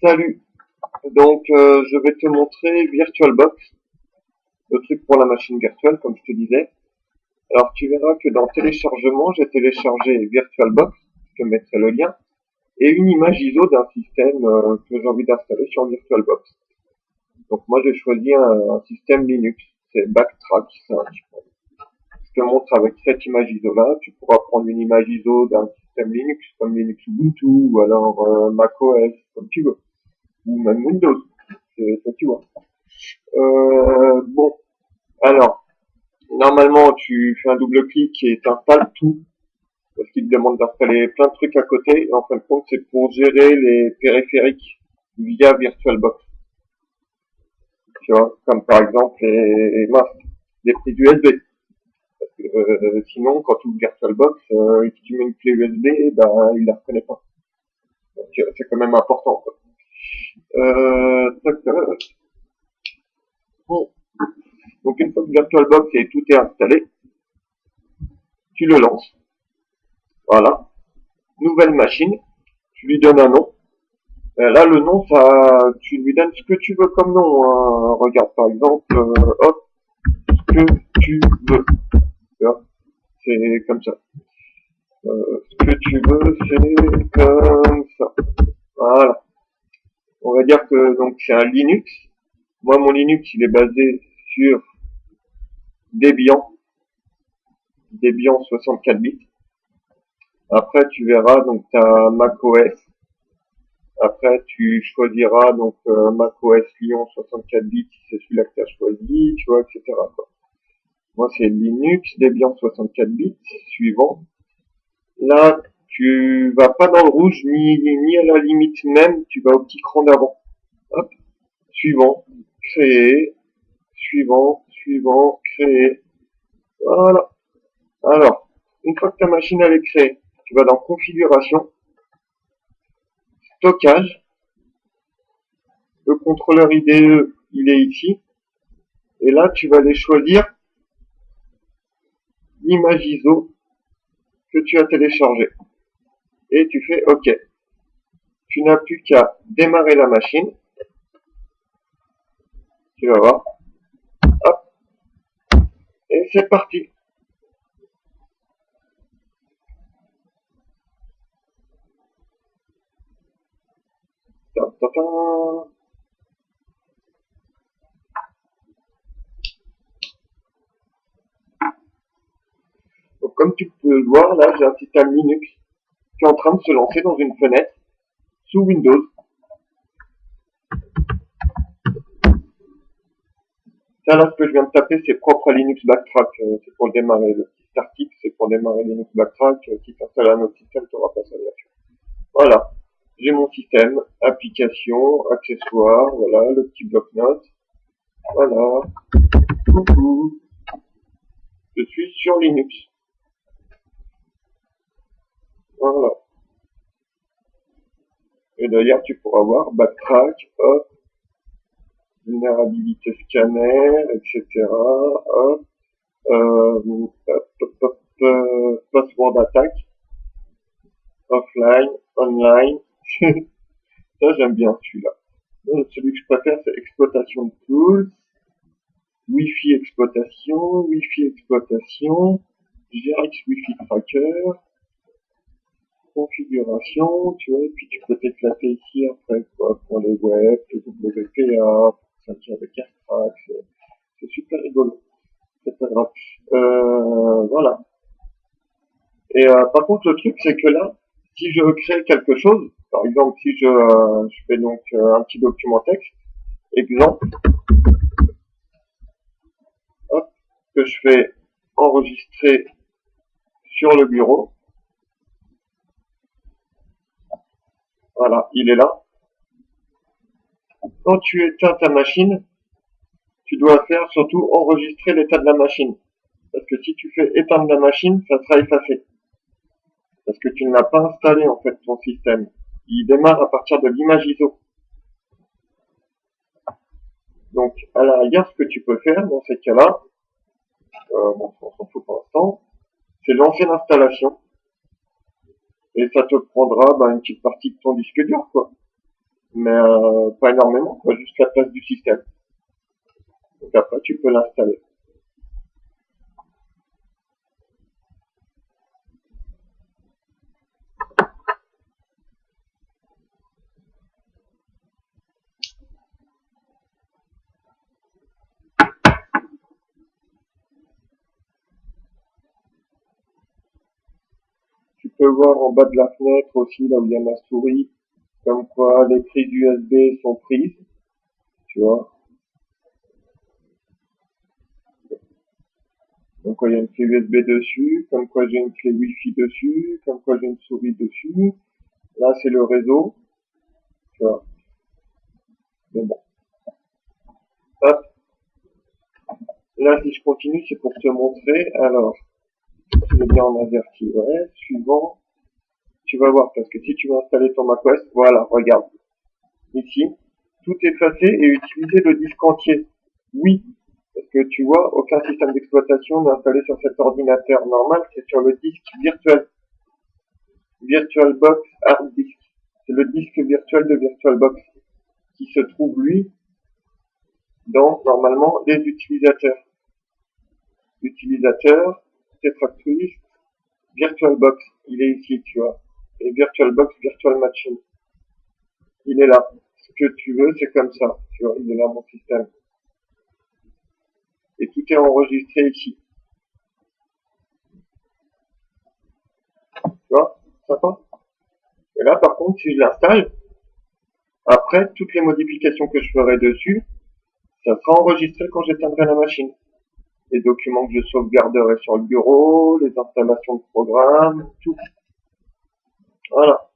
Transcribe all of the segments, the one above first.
Salut, donc je vais te montrer VirtualBox, le truc pour la machine virtuelle comme je te disais. Alors tu verras que dans téléchargement, j'ai téléchargé VirtualBox, je te mettrai le lien, et une image ISO d'un système que j'ai envie d'installer sur VirtualBox. Donc moi j'ai choisi un système Linux, c'est Backtrack 5. Je te montre avec cette image ISO là, tu pourras prendre une image ISO d'un système Linux comme Linux Ubuntu ou alors macOS, comme tu veux, ou même Windows, c'est toi qui vois. Bon, alors, normalement, tu fais un double clic et t'installes tout, parce qu'il te demande d'installer plein de trucs à côté, et en fin de compte, c'est pour gérer les périphériques via VirtualBox. Tu vois, comme par exemple les prises USB. Parce que, sinon, quand tu ouvres VirtualBox, et que tu mets une clé USB, ben, il la reconnaît pas. Donc, c'est quand même important, quoi. Tac, tac. Bon. Donc, une fois que VirtualBox et tout est installé, tu le lances. Voilà. Nouvelle machine. Tu lui donnes un nom. Et là, le nom, ça, tu lui donnes ce que tu veux comme nom. Hein. Regarde, par exemple, hop, ce que tu veux. Tu vois, c'est comme ça. Ce que tu veux, c'est comme ça. Voilà. On va dire que donc c'est un Linux. Moi, mon Linux, il est basé sur Debian, Debian 64 bits. Après, tu verras, donc, tu as macOS. Après, tu choisiras donc macOS Lyon 64 bits si c'est celui-là que tu as choisi, tu vois, etc. Quoi. Moi, c'est Linux, Debian 64 bits, suivant. Là, tu vas pas dans le rouge, ni à la limite même, tu vas au petit cran d'avant. Hop, suivant, créer, suivant, créer. Voilà. Alors, une fois que ta machine elle est créée, tu vas dans configuration, stockage, le contrôleur IDE, il est ici. Et là, tu vas aller choisir l'image ISO que tu as téléchargée. Et tu fais OK. Tu n'as plus qu'à démarrer la machine. Tu vas voir. Hop. Et c'est parti. Donc, comme tu peux le voir, là, j'ai un système Linux qui est en train de se lancer dans une fenêtre sous Windows. Ça, là, ce que je viens de taper, c'est propre à Linux Backtrack. C'est pour démarrer le petit startix, c'est pour démarrer Linux Backtrack. Si tu installes un autre système, tu n'auras pas ça, bien sûr. Voilà. J'ai mon système, application, accessoires, voilà, le petit bloc-notes. Voilà. Coucou. Je suis sur Linux. Voilà. Et d'ailleurs, tu pourras voir Backtrack, hop, vulnérabilité scanner, etc. Hop, password attack, offline, online. Ça, j'aime bien celui-là. Celui que je préfère, c'est exploitation de tools, Wi-Fi exploitation, GRX Wi-Fi tracker, configuration, tu vois, et puis tu peux t'éclater ici après, quoi, pour les web, les WPA, pour sortir avec AirTrack, c'est super rigolo. C'est pas grave. Voilà. Et par contre, le truc, c'est que là, si je crée quelque chose, par exemple, si je fais donc un petit document texte, exemple, hop, que je fais enregistrer sur le bureau, voilà, il est là. Quand tu éteins ta machine, tu dois faire surtout enregistrer l'état de la machine. Parce que si tu fais éteindre la machine, ça sera effacé. Parce que tu ne l'as pas installé, en fait, ton système. Il démarre à partir de l'image ISO. Donc, à la rigueur, ce que tu peux faire dans ces cas-là, bon, on s'en fout pour l'instant, c'est lancer l'installation. Et ça te prendra une petite partie de ton disque dur, quoi. mais pas énormément, quoi, juste la place du système. Donc après, tu peux l'installer. Tu peux voir en bas de la fenêtre aussi, là où il y a ma souris, comme quoi les prises USB sont prises, tu vois. Comme quoi il y a une clé USB dessus, comme quoi j'ai une clé Wi-Fi dessus, comme quoi j'ai une souris dessus. Là, c'est le réseau, tu vois. Mais bon. Hop. Là, si je continue, c'est pour te montrer. Alors, je vais bien en averti. Ouais, suivant. Tu vas voir, parce que si tu veux installer ton macOS, voilà, regarde. Ici, tout effacé et utiliser le disque entier. Oui, parce que tu vois, aucun système d'exploitation n'est installé sur cet ordinateur normal, c'est sur le disque virtuel. VirtualBox Hard Disk. C'est le disque virtuel de VirtualBox qui se trouve, lui, dans, normalement, les utilisateurs. Utilisateur, Tetractwist, VirtualBox. Il est ici, tu vois. Et VirtualBox Virtual Machine. Il est là. Ce que tu veux, c'est comme ça. Tu vois, il est là, mon système. Et tout est enregistré ici. Tu vois, sympa. Et là, par contre, si je l'installe, après, toutes les modifications que je ferai dessus, ça sera enregistré quand j'éteindrai la machine. Les documents que je sauvegarderai sur le bureau, les installations de programmes, tout. Voilà.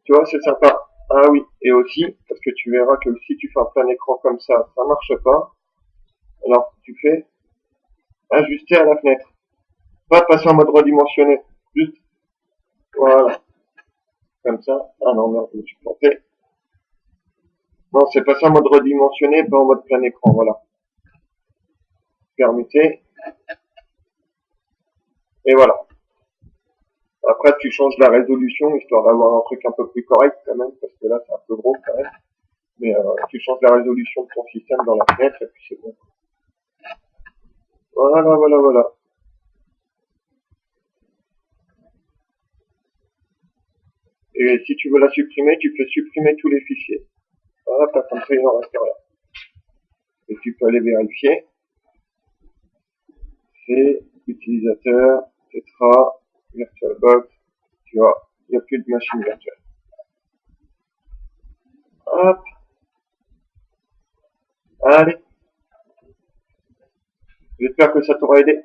Tu vois, c'est sympa. Ah oui, et aussi, parce que tu verras que si tu fais un plein écran comme ça marche pas. Alors, tu fais ajuster à la fenêtre. Pas passer en mode redimensionné. Juste, voilà. Comme ça. Ah non, merde, je me suis planté. Non, c'est passer en mode redimensionné, pas en mode plein écran, voilà. Permettez. Et voilà. Après, tu changes la résolution, histoire d'avoir un truc un peu plus correct quand même, parce que là, c'est un peu gros quand même. Mais tu changes la résolution de ton système dans la fenêtre, et puis c'est bon. Voilà, voilà, voilà. Et si tu veux la supprimer, tu peux supprimer tous les fichiers. Voilà, comme ça, il n'en reste rien. Et tu peux aller vérifier. C'est utilisateur, Tetra, VirtualBox, tu vois, il n'y a plus de machine virtuelle. Hop. Allez. J'espère que ça t'aura aidé.